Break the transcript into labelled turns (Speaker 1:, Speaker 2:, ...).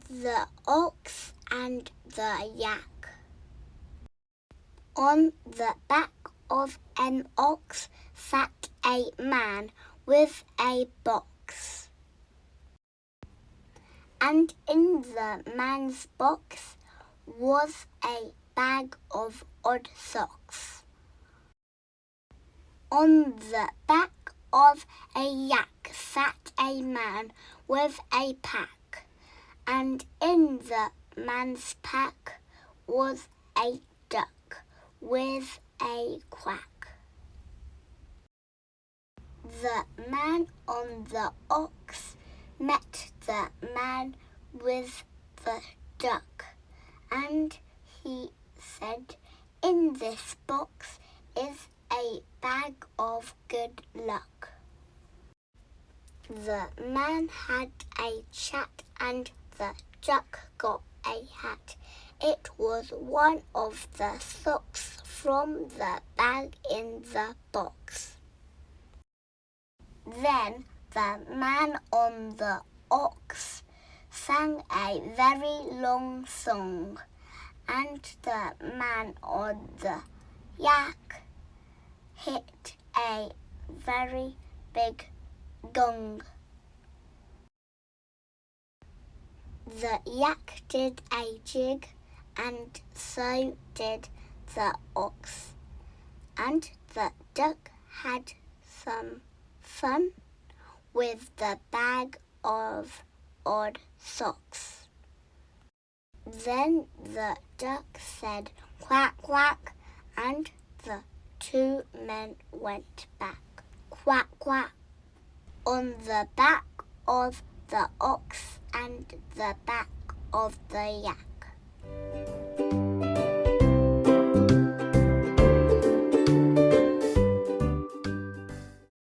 Speaker 1: The ox and the yak. On the back of an ox sat a man with a box. And in the man's box was a bag of odd socks. On the back of a yak sat a man with a pack, and in the man's pack was a duck with a quack. The man on the ox met the man with the duck, and he said, "In this box is a bag of good luck." The man had a chat and the duck got a hat. It was one of the socks from the bag in the box. Then the man on the ox sang a very long song, and the man on the yak hit a very big gong. The yak did a jig, and so did the ox, and the duck had some fun with the bag of odd socks. Then the duck said quack, quack, and the two men went back. Quack, quack. On the back of the ox and the back of the yak.